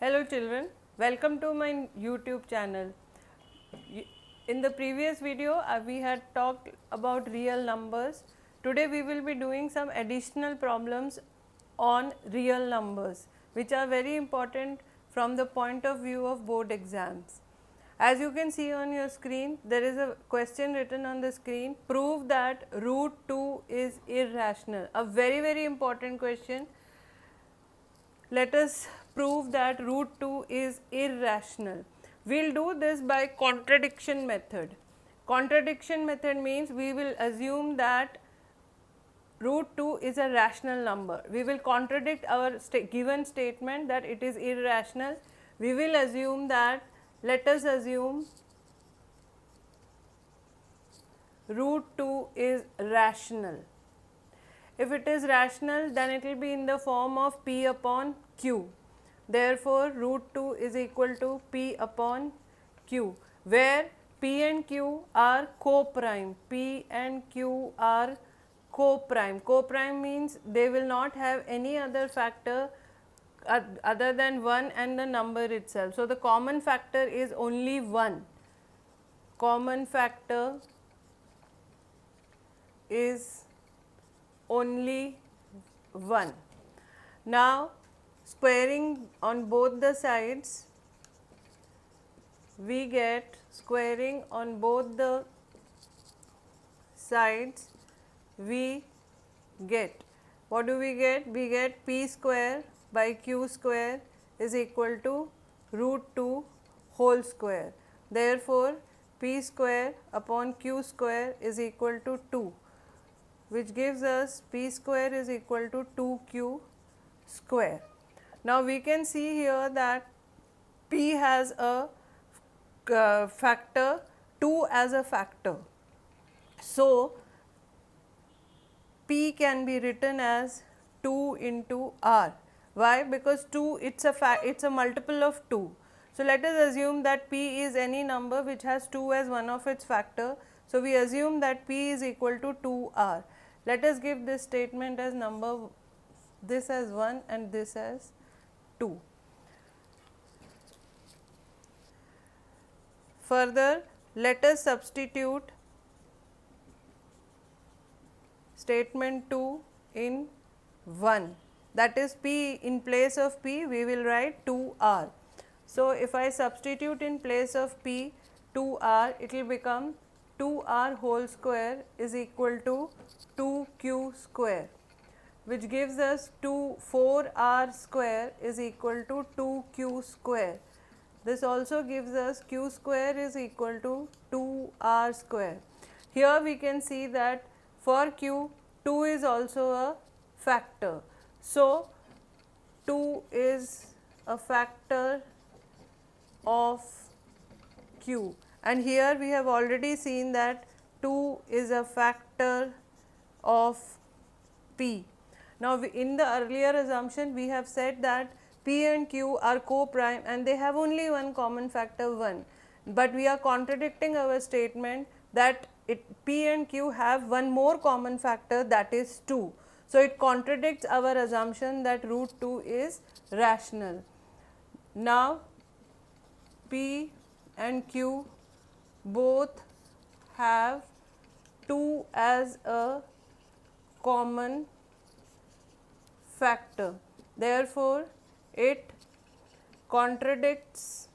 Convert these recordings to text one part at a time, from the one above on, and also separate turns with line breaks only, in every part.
Hello children, welcome to my YouTube channel. In the previous video we had talked about real numbers. Today we will be doing some additional problems on real numbers which are very important from the point of view of board exams. As you can see on your screen, there is a question written on the screen, prove that root 2 is irrational. A very important question. Let us prove that root 2 is irrational. We will do this by contradiction method. Contradiction method means we will assume that root 2 is a rational number. We will contradict our given statement that it is irrational. We will assume that, let us assume root 2 is rational. If it is rational, then it will be in the form of p upon q. Therefore, root 2 is equal to p upon q, where p and q are co-prime. P and q are co-prime. Co-prime means they will not have any other factor other than 1 and the number itself. So, the common factor is only 1. Common factor is only 1. Now, squaring on both the sides, we get squaring on both the sides, we get, what do we get? We get p square by q square is equal to root 2 whole square. Therefore, p square upon q square is equal to 2, which gives us p square is equal to 2q square. Now, we can see here that p has a factor, 2 as a factor. So, p can be written as 2 into r. Why? Because 2 it's a multiple of 2. So, let us assume that p is any number which has 2 as one of its factor. So, we assume that p is equal to 2r. Let us give this statement as number, this as 1 and this as 2. Further, let us substitute statement 2 in 1, that is p, in place of p we will write 2r. So, if I substitute in place of p 2r, it will become 2r whole square is equal to 2q square, which gives us 4r square is equal to 2q square. This also gives us q square is equal to 2r square. Here we can see that for q, 2 is also a factor. So, 2 is a factor of q, and here we have already seen that 2 is a factor of p. Now, in the earlier assumption we have said that p and q are co-prime and they have only one common factor 1, but we are contradicting our statement that p and q have one more common factor, that is 2. So, it contradicts our assumption that root 2 is rational. Now, p and q both have 2 as a common factor. Therefore, it contradicts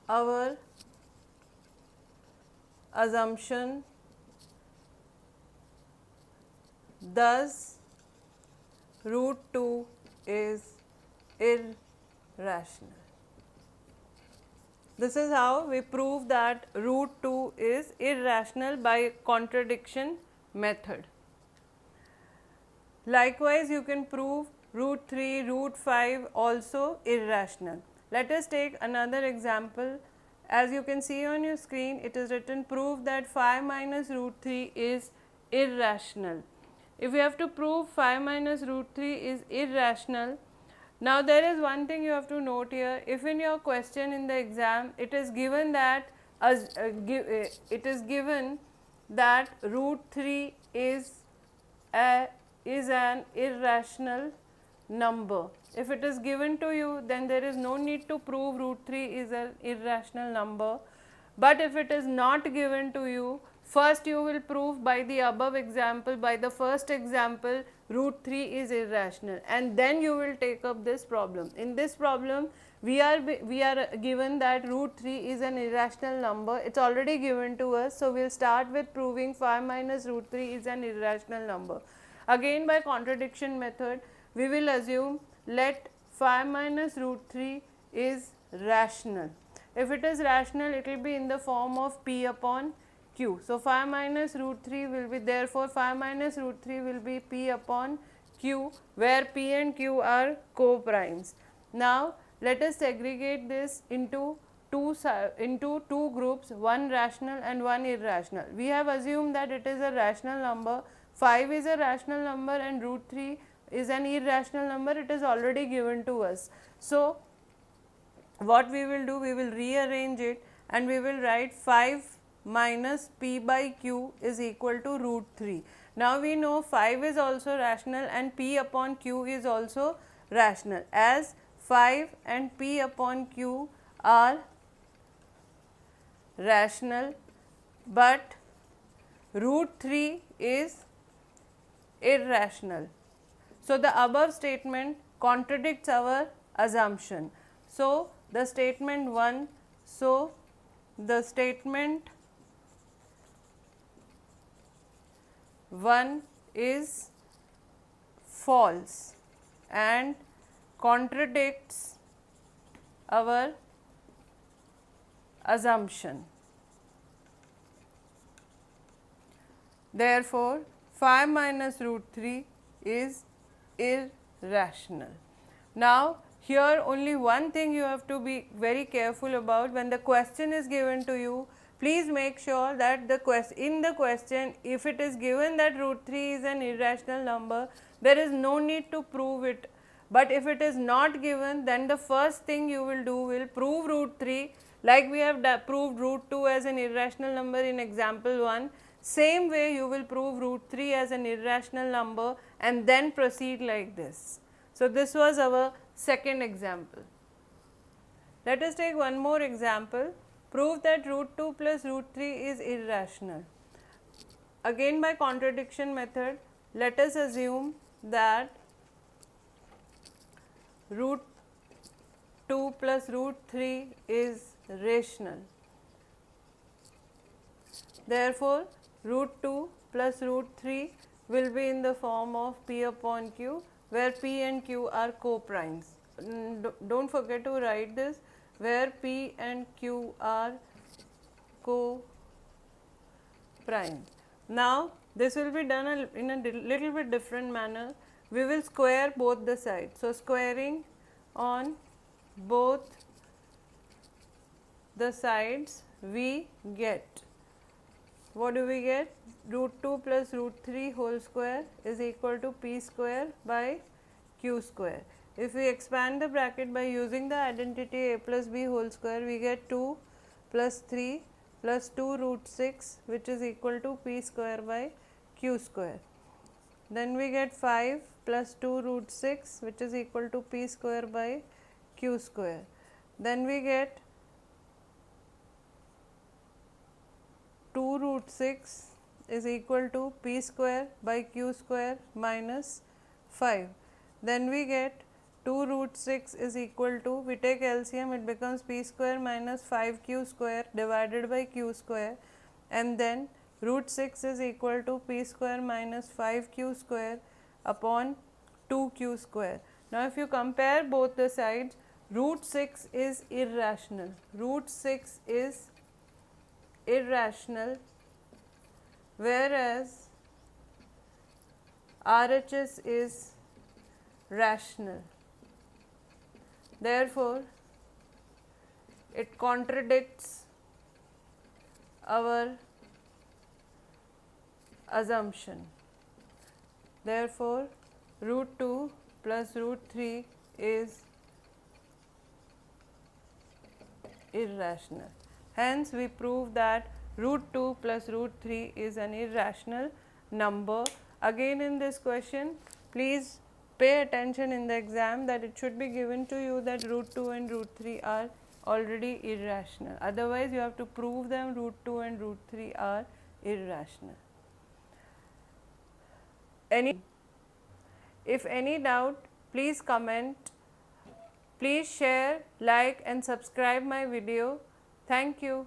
our assumption, thus root 2 is irrational. This is how we prove that root 2 is irrational by contradiction method. Likewise, you can prove root 3, root 5 also irrational. Let us take another example. As you can see on your screen, it is written, prove that 5 minus root 3 is irrational. If we have to prove 5 minus root 3 is irrational, now there is one thing you have to note here. If in your question in the exam it is given that root 3 is an irrational number, If it is given to you, then there is no need to prove root 3 is an irrational number. But if it is not given to you, first you will prove by the above example, by the first example, root 3 is irrational, and then you will take up this problem. In this problem, we are given that root 3 is an irrational number. It's already given to us, so we'll start with proving 5 minus root 3 is an irrational number. Again, by contradiction method, we will assume let 5 minus root 3 is rational. If it is rational, it will be in the form of p upon q. So, 5 minus root 3 will be, therefore 5 minus root 3 will be p upon q, where p and q are co-primes. Now, let us segregate this into two groups, one rational and one irrational. We have assumed that it is a rational number, 5 is a rational number and root 3 is an irrational number. It is already given to us. So, what we will do, we will rearrange it and we will write 5 minus p by q is equal to root 3. Now, we know 5 is also rational and p upon q is also rational, as 5 and p upon q are rational, but root 3 is irrational. So, the above statement contradicts our assumption. So, the statement 1, so the statement 1 is false and contradicts our assumption. Therefore, 5 minus root 3 is irrational. Now, here only one thing you have to be very careful about. When the question is given to you, please make sure that in the question, if it is given that root 3 is an irrational number, there is no need to prove it. But if it is not given, then the first thing you will do will prove root 3, like we have proved root 2 as an irrational number in example 1. Same way you will prove root 3 as an irrational number and then proceed like this. So, this was our second example. Let us take one more example. Prove that root 2 plus root 3 is irrational. Again, by contradiction method, let us assume that root 2 plus root 3 is rational. Therefore, root 2 plus root 3 will be in the form of p upon q, where p and q are co-primes. Don't forget to write this, where p and q are co-primes. Now, this will be done in a little bit different manner. We will square both the sides. So, squaring on both the sides, we get, what do we get? Root 2 plus root 3 whole square is equal to p square by q square. If we expand the bracket by using the identity a plus b whole square, we get 2 plus 3 plus 2 root 6, which is equal to p square by q square. Then we get 5 plus 2 root 6, which is equal to p square by q square. Then we get 2 root 6 is equal to p square by q square minus 5. Then we get 2 root 6 is equal to, we take LCM, it becomes p square minus 5q square divided by q square, and then root 6 is equal to p square minus 5q square upon 2q square. Now, if you compare both the sides, root 6 is irrational. Root 6 is irrational, whereas RHS is rational. Therefore, it contradicts our assumption. Therefore, root 2 plus root 3 is irrational. Hence, we prove that root 2 plus root 3 is an irrational number. Again, in this question, please pay attention in the exam that it should be given to you that root 2 and root 3 are already irrational. Otherwise, you have to prove them root 2 and root 3 are irrational. If any doubt, please comment. Please share, like and subscribe my video. Thank you.